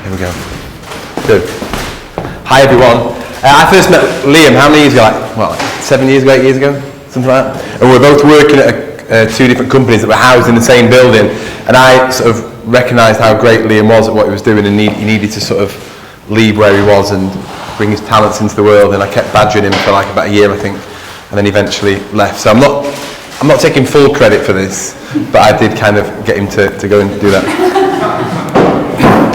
Here we go. Good. Hi everyone. I first met Liam, how many years ago? Like 7 years ago, 8 years ago? Something like that. And we were both working at two different companies that were housed in the same building. And I sort of recognised how great Liam was at what he was doing, and he needed to sort of leave where he was and bring his talents into the world. And I kept badgering him for like about a year, I think, and then eventually left. So I'm not taking full credit for this, but I did kind of get him to go and do that.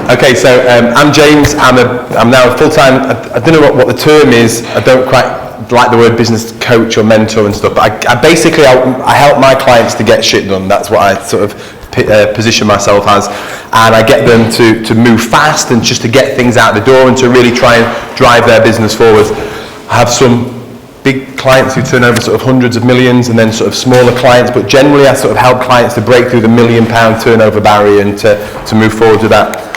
Okay, so I'm James. I'm now a full-time. I don't know what the term is. I don't quite like the word business coach or mentor and stuff. But I basically help my clients to get shit done. That's what I sort of position myself as, and I get them to move fast and just to get things out the door and to really try and drive their business forward. I have some big clients who turn over sort of hundreds of millions, and then sort of smaller clients, but generally I sort of help clients to break through the £1 million turnover barrier and to move forward with that.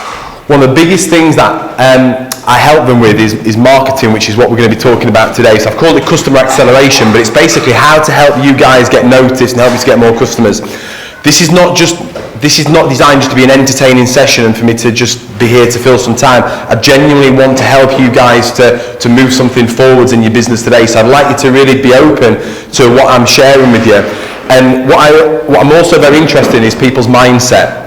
One of the biggest things that I help them with is marketing, which is what we're going to be talking about today. So I've called it customer acceleration, but it's basically how to help you guys get noticed and help you to get more customers. This is not designed just to be an entertaining session and for me to just be here to fill some time. I genuinely want to help you guys to move something forwards in your business today. So I'd like you to really be open to what I'm sharing with you. And what I'm also very interested in is people's mindset.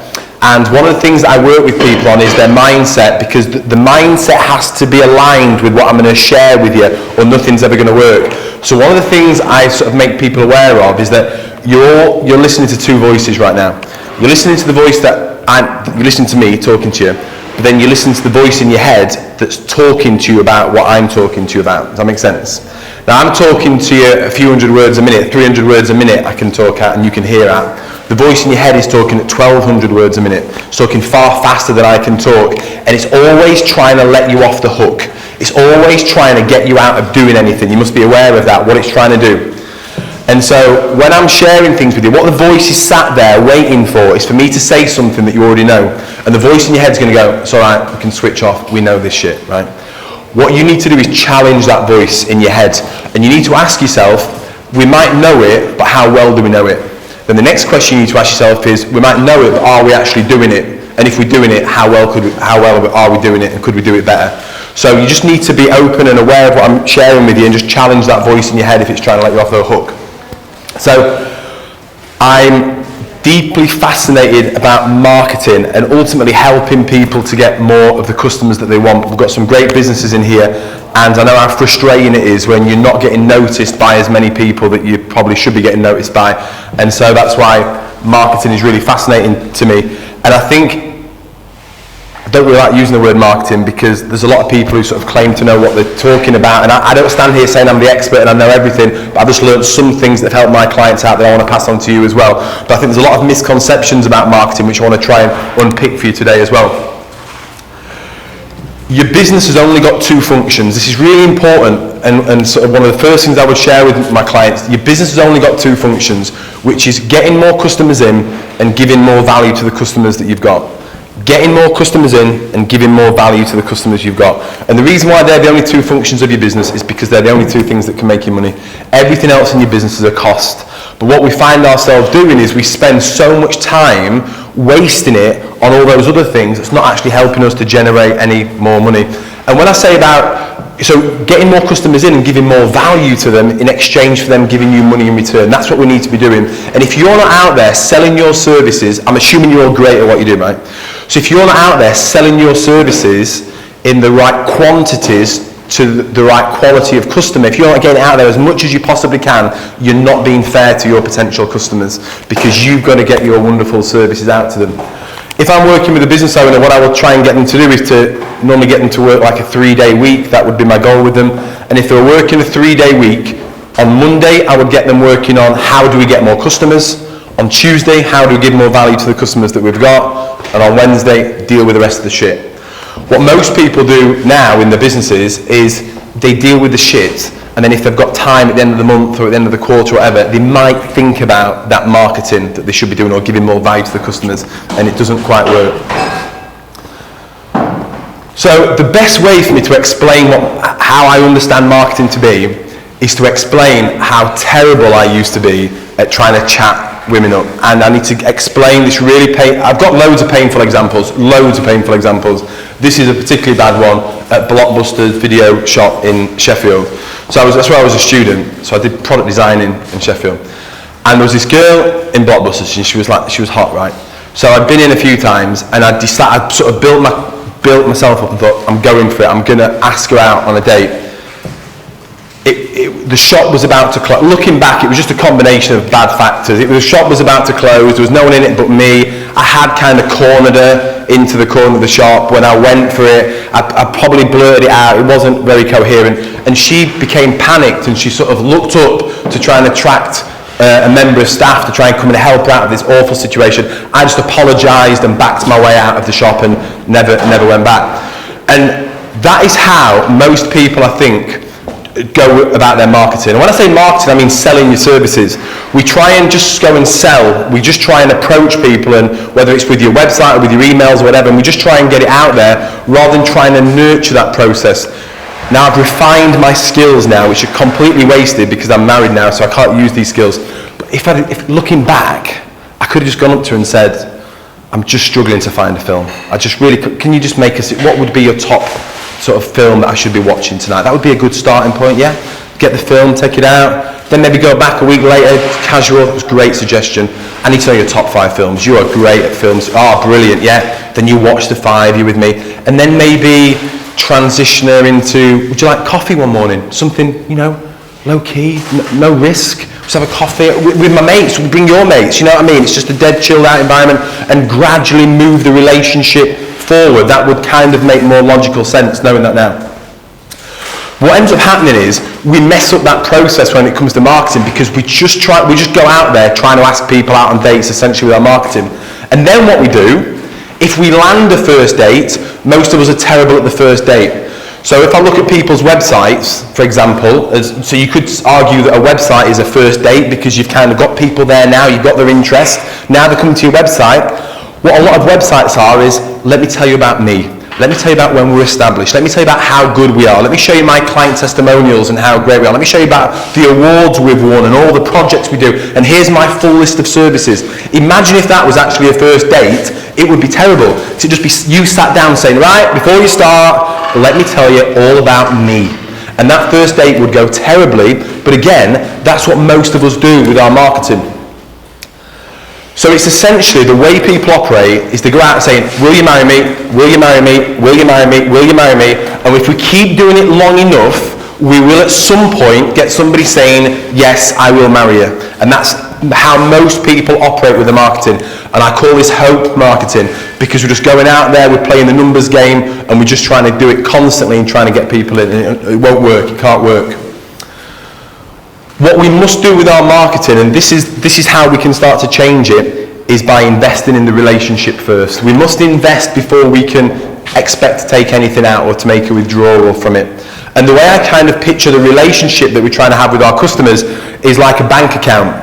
And one of the things that I work with people on is their mindset, because the mindset has to be aligned with what I'm going to share with you, or nothing's ever going to work. So one of the things I sort of make people aware of is that you're listening to two voices right now. You're listening to the voice you listen to me talking to you, but then you listen to the voice in your head that's talking to you about what I'm talking to you about. Does that make sense? Now I'm talking to you a few hundred words a minute, 300 words a minute I can talk at and you can hear at. The voice in your head is talking at 1,200 words a minute. It's talking far faster than I can talk, and it's always trying to let you off the hook. It's always trying to get you out of doing anything. You must be aware of that, what it's trying to do. And so when I'm sharing things with you, what the voice is sat there waiting for is for me to say something that you already know. And the voice in your head's going to go, it's all right, we can switch off, we know this shit, right? What you need to do is challenge that voice in your head. And you need to ask yourself, we might know it, but how well do we know it? Then the next question you need to ask yourself is, we might know it, but are we actually doing it? And if we're doing it, how well are we doing it, and could we do it better? So you just need to be open and aware of what I'm sharing with you, and just challenge that voice in your head if it's trying to let you off the hook. So I'm deeply fascinated about marketing and ultimately helping people to get more of the customers that they want. We've got some great businesses in here, and I know how frustrating it is when you're not getting noticed by as many people that you probably should be getting noticed by. And so that's why marketing is really fascinating to me. And I think I don't really like using the word marketing, because there's a lot of people who sort of claim to know what they're talking about, and I don't stand here saying I'm the expert and I know everything, but I've just learned some things that have helped my clients out that I want to pass on to you as well. But I think there's a lot of misconceptions about marketing which I want to try and unpick for you today as well. Your business has only got two functions. This is really important, and sort of one of the first things I would share with my clients. Your business has only got two functions, which is getting more customers in and giving more value to the customers that you've got. Getting more customers in and giving more value to the customers you've got. And the reason why they're the only two functions of your business is because they're the only two things that can make you money. Everything else in your business is a cost. But what we find ourselves doing is we spend so much time wasting it on all those other things that's not actually helping us to generate any more money. And when I say so getting more customers in and giving more value to them in exchange for them giving you money in return, that's what we need to be doing. And if you're not out there selling your services, I'm assuming you're all great at what you do, right? So if you're not out there selling your services in the right quantities to the right quality of customer, if you're not getting out there as much as you possibly can, you're not being fair to your potential customers, because you've got to get your wonderful services out to them. If I'm working with a business owner, what I will try and get them to do is to normally get them to work like a 3-day week. That would be my goal with them. And if they're working a 3-day week, on Monday I would get them working on how do we get more customers. On Tuesday, how do we give more value to the customers that we've got. And on Wednesday, deal with the rest of the shit. What most people do now in their businesses is they deal with the shit, and then if they've got time at the end of the month or at the end of the quarter or whatever, they might think about that marketing that they should be doing or giving more value to the customers, and it doesn't quite work. So the best way for me to explain how I understand marketing to be is to explain how terrible I used to be at trying to chat women up, and I need to explain this really I've got loads of painful examples. This is a particularly bad one at Blockbuster's video shop in Sheffield. So that's where I was a student, so I did product design in Sheffield. And there was this girl in Blockbusters, and she was hot, right? So I'd been in a few times, and I sort of built myself up and thought, I'm going for it, I'm going to ask her out on a date. The shop was about to close. Looking back, it was just a combination of bad factors. The shop was about to close, there was no one in it but me. I had kind of cornered her into the corner of the shop. When I went for it, I probably blurted it out, it wasn't very coherent, and she became panicked, and she sort of looked up to try and attract a member of staff to try and come and help her out of this awful situation. I just apologised and backed my way out of the shop and never went back. And that is how most people, I think, go about their marketing. And when I say marketing, I mean selling your services. We try and just go and sell. We just try and approach people, and whether it's with your website or with your emails or whatever, and we just try and get it out there rather than trying to nurture that process. Now I've refined my skills now, which are completely wasted because I'm married now, so I can't use these skills. But if looking back, I could have just gone up to her and said, I'm just struggling to find a film. Can you just make what would be your top sort of film that I should be watching tonight? That would be a good starting point, yeah? Get the film, take it out, then maybe go back a week later, casual. It was a great suggestion. I need to know your top 5 films. You are great at films. Brilliant, yeah. Then you watch the 5, you're with me. And then maybe transition her into, would you like coffee one morning? Something, low key, no risk. Just have a coffee with my mates. Bring your mates, you know what I mean? It's just a dead, chilled out environment, and gradually move the relationship forward. That would kind of make more logical sense, knowing that now. What ends up happening is we mess up that process when it comes to marketing, because we just go out there trying to ask people out on dates, essentially, with our marketing. And then what we do, if we land a first date, most of us are terrible at the first date. So if I look at people's websites, for example, so you could argue that a website is a first date because you've kind of got people there now, you've got their interest, now they're coming to your website. What a lot of websites are is, let me tell you about me. Let me tell you about when we're established. Let me tell you about how good we are. Let me show you my client testimonials and how great we are. Let me show you about the awards we've won and all the projects we do. And here's my full list of services. Imagine if that was actually a first date. It would be terrible. So it'd just be you sat down saying, right, before you start, let me tell you all about me. And that first date would go terribly. But again, that's what most of us do with our marketing. So it's essentially the way people operate is they go out saying, will you marry me? Will you marry me? Will you marry me? Will you marry me? And if we keep doing it long enough, we will at some point get somebody saying, yes, I will marry you. And that's how most people operate with the marketing. And I call this hope marketing, because we're just going out there, we're playing the numbers game, and we're just trying to do it constantly and trying to get people in. It won't work, it can't work. What we must do with our marketing, and this is how we can start to change it, is by investing in the relationship first. We must invest before we can expect to take anything out or to make a withdrawal from it. And the way I kind of picture the relationship that we're trying to have with our customers is like a bank account,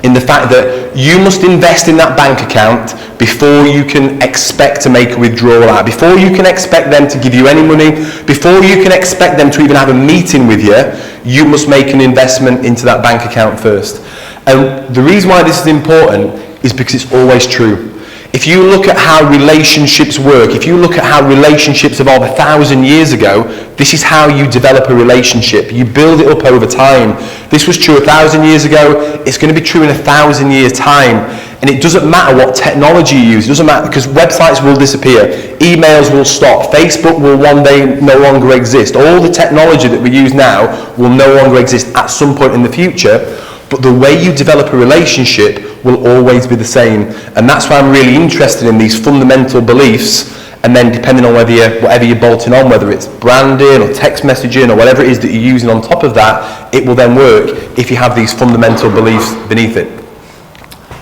in the fact that you must invest in that bank account before you can expect to make a withdrawal out, before you can expect them to give you any money, before you can expect them to even have a meeting with you, you must make an investment into that bank account first. And the reason why this is important is because it's always true. If you look at how relationships work, if you look at how relationships evolved 1,000 years ago, this is how you develop a relationship. You build it up over time. This was true 1,000 years ago, it's going to be true in 1,000 years' time. And it doesn't matter what technology you use, it doesn't matter, because websites will disappear, emails will stop, Facebook will one day no longer exist. All the technology that we use now will no longer exist at some point in the future. But the way you develop a relationship will always be the same. And that's why I'm really interested in these fundamental beliefs. And then depending on whatever you're bolting on, whether it's branding or text messaging or whatever it is that you're using on top of that, it will then work if you have these fundamental beliefs beneath it.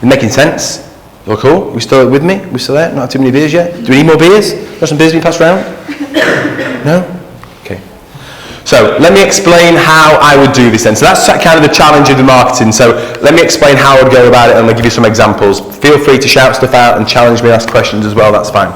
Making sense? All cool? We still with me? We still there? Not too many beers yet? Do we need more beers? Got some beers being passed around? No? So let me explain how I would do this then. So that's kind of the challenge of the marketing. So let me explain how I would go about it, and I'll give you some examples. Feel free to shout stuff out and challenge me, ask questions as well, that's fine.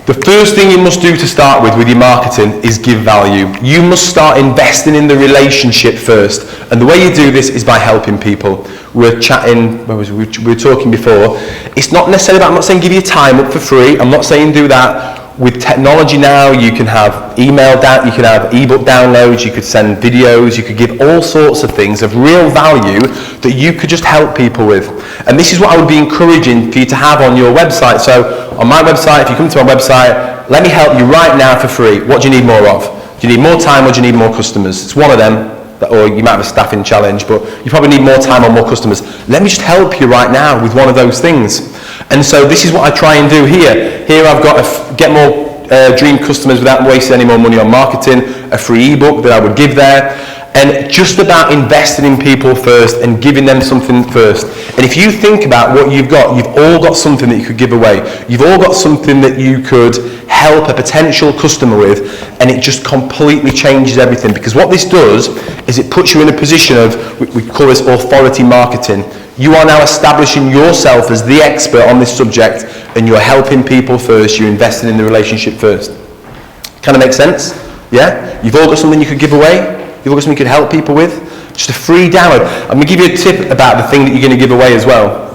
The first thing you must do to start with your marketing is give value. You must start investing in the relationship first. And the way you do this is by helping people. We were talking before. It's not necessarily about, I'm not saying give your time up for free. I'm not saying do that. With technology now, you can have email you can have ebook downloads, you could send videos, you could give all sorts of things of real value that you could just help people with. And this is what I would be encouraging for you to have on your website. So on my website, if you come to my website, let me help you right now for free. What do you need more of? Do you need more time or do you need more customers? It's one of them. Or you might have a staffing challenge, but you probably need more time or more customers. Let me just help you right now with one of those things. And so this is what I try and do here. Here I've got get more dream customers without wasting any more money on marketing, a free ebook that I would give there, and just about investing in people first and giving them something first. And if you think about what you've all got something that you could give away. You've all got something that you could help a potential customer with, and it just completely changes everything. Because what this does is it puts you in a position of, we call this authority marketing. You are now establishing yourself as the expert on this subject, and you're helping people first, you're investing in the relationship first. Kind of makes sense? Yeah? You've all got something you could give away, you've all got something you could help people with. Just a free download. I'm going to give you a tip about the thing that you're going to give away as well.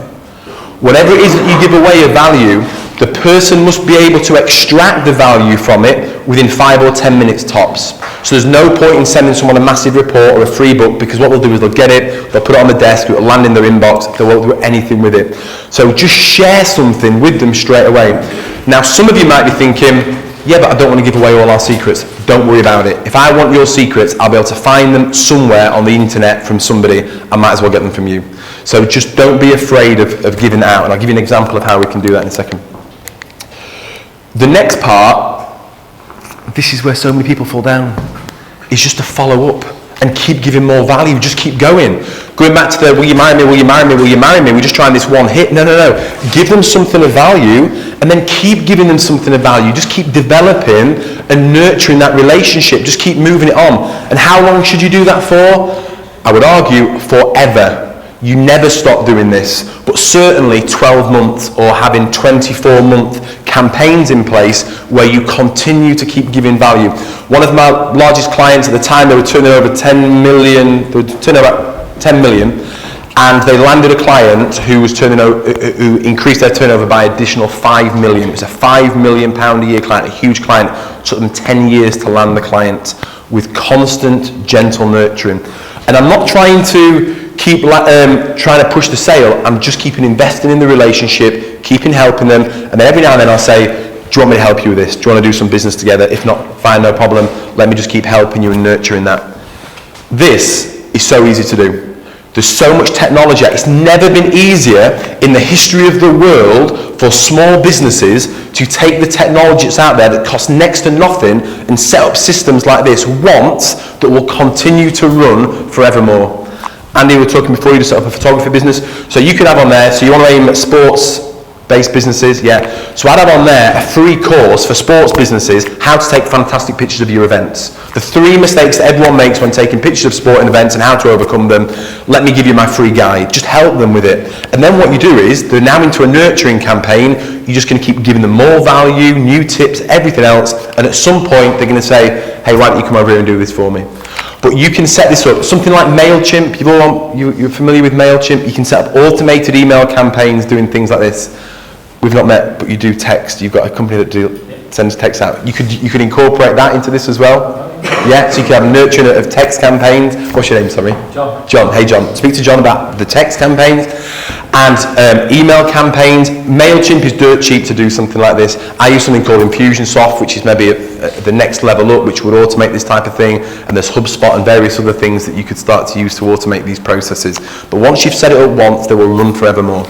Whatever it is that you give away of value, the person must be able to extract the value from it within 5 or 10 minutes tops. So there's no point in sending someone a massive report or a free book, because what they'll do is they'll get it, they'll put it on the desk, it'll land in their inbox, they won't do anything with it. So just share something with them straight away. Now some of you might be thinking, yeah, but I don't want to give away all our secrets. Don't worry about it. If I want your secrets, I'll be able to find them somewhere on the internet from somebody. I might as well get them from you. So just don't be afraid of giving it out. And I'll give you an example of how we can do that in a second. The next part, this is where so many people fall down, is just to follow up and keep giving more value. Just keep going. Going back to the, will you marry me, will you marry me, will you marry me? We're just trying this one hit. No. Give them something of value, and then keep giving them something of value. Just keep developing and nurturing that relationship. Just keep moving it on. And how long should you do that for? I would argue forever. You never stop doing this, but certainly 12 months or having 24-month campaigns in place where you continue to keep giving value. One of my largest clients at the time, they were turning over 10 million, and they landed a client who increased their turnover by additional 5 million. It was a £5 million a year client, a huge client. It took them 10 years to land the client with constant, gentle nurturing. And I'm not trying to keep trying to push the sale. I'm just keeping investing in the relationship, keeping helping them, and then every now and then I'll say, do you want me to help you with this? Do you want to do some business together? If not, fine, no problem. Let me just keep helping you and nurturing that. This is so easy to do. There's so much technology. It's never been easier in the history of the world for small businesses to take the technology that's out there that costs next to nothing and set up systems like this once that will continue to run forevermore. Andy, we were talking before you to set up a photography business. So you could have on there, so you want to aim at sports-based businesses, yeah. So I'd have on there a free course for sports businesses, how to take fantastic pictures of your events. The 3 mistakes that everyone makes when taking pictures of sporting events and how to overcome them. Let me give you my free guide. Just help them with it. And then what you do is, they're now into a nurturing campaign. You're just going to keep giving them more value, new tips, everything else. And at some point, they're going to say, hey, why don't you come over here and do this for me? But you can set this up. Something like MailChimp, you're familiar with MailChimp? You can set up automated email campaigns doing things like this. We've not met, but you do text. You've got a company that sends text out. You could incorporate that into this as well. Yeah, so you can have nurturing of text campaigns. What's your name, sorry? John. John, hey John. Speak to John about the text campaigns and email campaigns. MailChimp is dirt cheap to do something like this. I use something called Infusionsoft, which is maybe the next level up, which would automate this type of thing. And there's HubSpot and various other things that you could start to use to automate these processes. But once you've set it up once, they will run forevermore.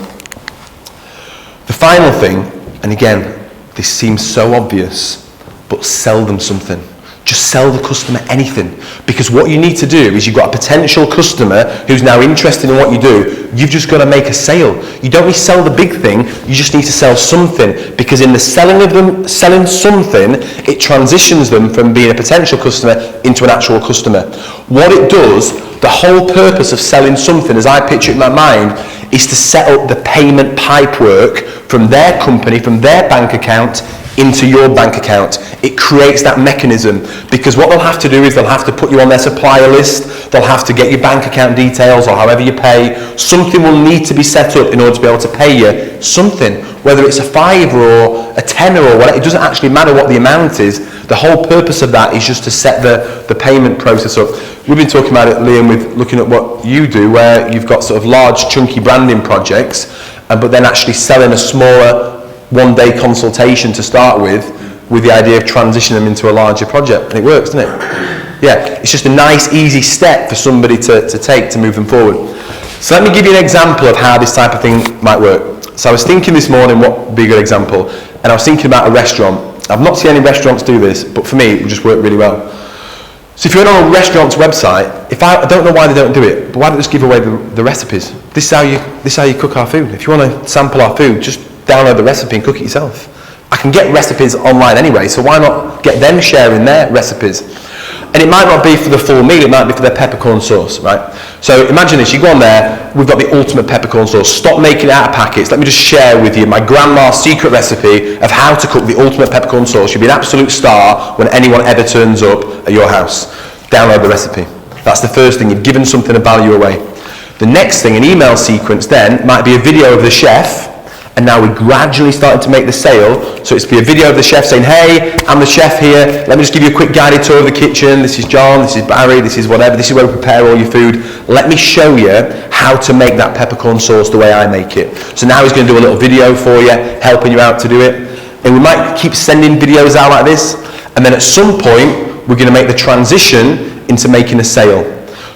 The final thing, and again, this seems so obvious, but sell them something. Just sell the customer anything. Because what you need to do is you've got a potential customer who's now interested in what you do. You've just got to make a sale. You don't need to sell the big thing, you just need to sell something. Because in the selling of them, selling something, it transitions them from being a potential customer into an actual customer. What it does, the whole purpose of selling something, as I picture it in my mind, is to set up the payment pipework from their company, from their bank account, into your bank account. It creates that mechanism, because what they'll have to do is they'll have to put you on their supplier list, they'll have to get your bank account details or however you pay. Something will need to be set up in order to be able to pay you something, whether it's a £5 or a £10 or whatever. It doesn't actually matter what the amount is. The whole purpose of that is just to set the payment process up. We've been talking about it, Liam, with looking at what you do, where you've got sort of large chunky branding projects, but then actually selling a smaller one-day consultation to start with the idea of transitioning them into a larger project, and it works, doesn't it? Yeah, it's just a nice, easy step for somebody to take to move them forward. So let me give you an example of how this type of thing might work. So I was thinking this morning what would be a good example, and I was thinking about a restaurant. I've not seen any restaurants do this, but for me it would just work really well. So if you're on a restaurant's website, I don't know why they don't do it, but why don't they just give away the recipes? This is how you cook our food. If you want to sample our food, just download the recipe and cook it yourself. I can get recipes online anyway, so why not get them sharing their recipes? And it might not be for the full meal, it might be for their peppercorn sauce, right? So imagine this, you go on there, we've got the ultimate peppercorn sauce. Stop making it out of packets. Let me just share with you my grandma's secret recipe of how to cook the ultimate peppercorn sauce. You'll be an absolute star when anyone ever turns up at your house. Download the recipe. That's the first thing, you've given something of value away. The next thing, an email sequence then, might be a video of the chef, and now we're gradually starting to make the sale. So it's be a video of the chef saying, hey, I'm the chef here, let me just give you a quick guided tour of the kitchen, this is John, this is Barry, this is whatever, this is where we prepare all your food. Let me show you how to make that peppercorn sauce the way I make it. So now he's going to do a little video for you, helping you out to do it. And we might keep sending videos out like this, and then at some point, we're going to make the transition into making a sale.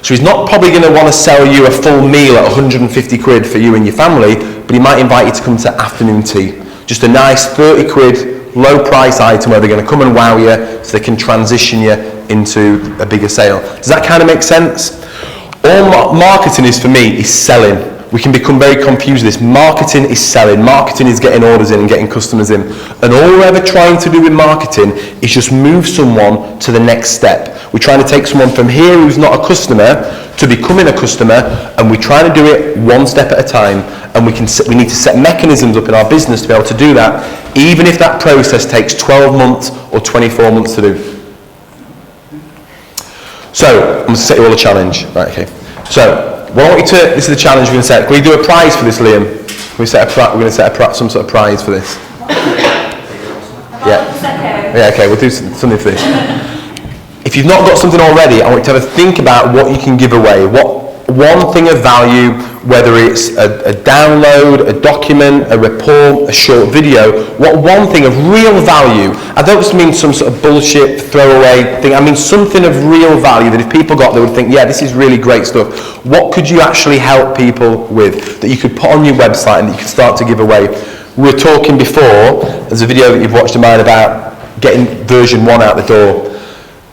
So he's not probably going to want to sell you a full meal at 150 quid for you and your family, but he might invite you to come to afternoon tea. Just a nice 30 quid, low price item where they're going to come and wow you so they can transition you into a bigger sale. Does that kind of make sense? All marketing is for me is selling. We can become very confused with this. Marketing is selling. Marketing is getting orders in and getting customers in. And all we're ever trying to do with marketing is just move someone to the next step. We're trying to take someone from here who's not a customer to becoming a customer, and we're trying to do it one step at a time. And we need to set mechanisms up in our business to be able to do that, even if that process takes 12 months or 24 months to do. So, I'm going to set you all a challenge. Right, okay. So, what I want you to, this is the challenge we're going to set. Can we do a prize for this, Liam? We're going to set some sort of prize for this. Yeah, okay, we'll do something for this. If you've not got something already, I want you to have a think about what you can give away. What one thing of value, whether it's a download, a document, a report, a short video, what one thing of real value. I don't just mean some sort of bullshit throwaway thing. I mean something of real value that if people got, they would think, yeah, this is really great stuff. What could you actually help people with that you could put on your website and that you could start to give away? We were talking before, there's a video that you've watched of mine about getting version 1 out the door.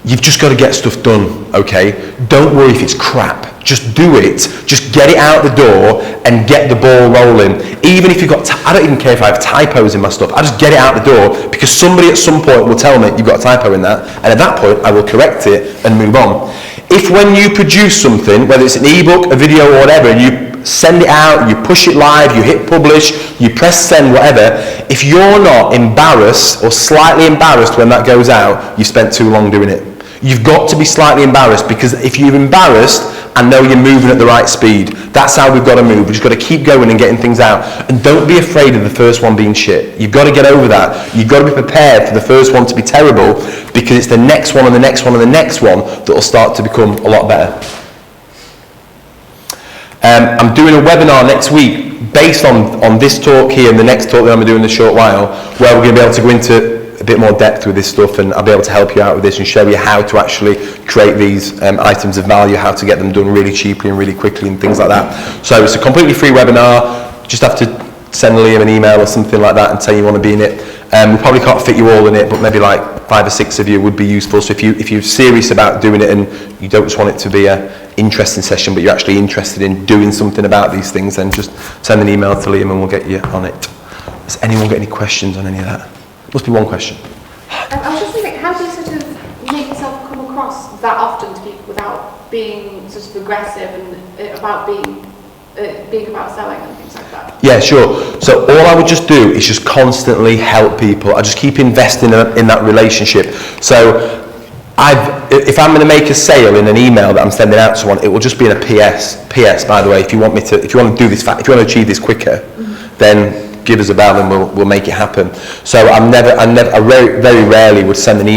You've just got to get stuff done, okay? Don't worry if it's crap. Just do it. Just get it out the door and get the ball rolling. Even if you've got, I don't even care if I have typos in my stuff. I just get it out the door because somebody at some point will tell me you've got a typo in that, and at that point I will correct it and move on. If when you produce something, whether it's an ebook, a video or whatever, and you send it out, you push it live, you hit publish, you press send, whatever, if you're not embarrassed or slightly embarrassed when that goes out, you've spent too long doing it. You've got to be slightly embarrassed, because if you're embarrassed, I know you're moving at the right speed. That's how we've got to move. We've just got to keep going and getting things out. And don't be afraid of the first one being shit. You've got to get over that. You've got to be prepared for the first one to be terrible, because it's the next one and the next one and the next one that will start to become a lot better. I'm doing a webinar next week based on this talk here and the next talk that I'm going to do in a short while, where we're going to be able to go into a bit more depth with this stuff, and I'll be able to help you out with this and show you how to actually create these items of value, how to get them done really cheaply and really quickly and things like that. So it's a completely free webinar. You just have to send Liam an email or something like that and tell you want to be in it. We probably can't fit you all in it, but maybe like 5 or 6 of you would be useful. So if you're serious about doing it and you don't just want it to be an interesting session, but you're actually interested in doing something about these things, then just send an email to Liam and we'll get you on it. Has anyone got any questions on any of that? Must be one question. I was just wondering, how do you sort of make yourself come across that often to people without being sort of aggressive and about being about selling and things like that? Yeah, sure. So all I would just do is just constantly help people. I just keep investing in that relationship. So if I'm going to make a sale in an email that I'm sending out to someone, it will just be in a PS. By the way, if you want to do this, if you want to achieve this quicker, then give us a bell and we'll make it happen. So I very, very rarely would send an email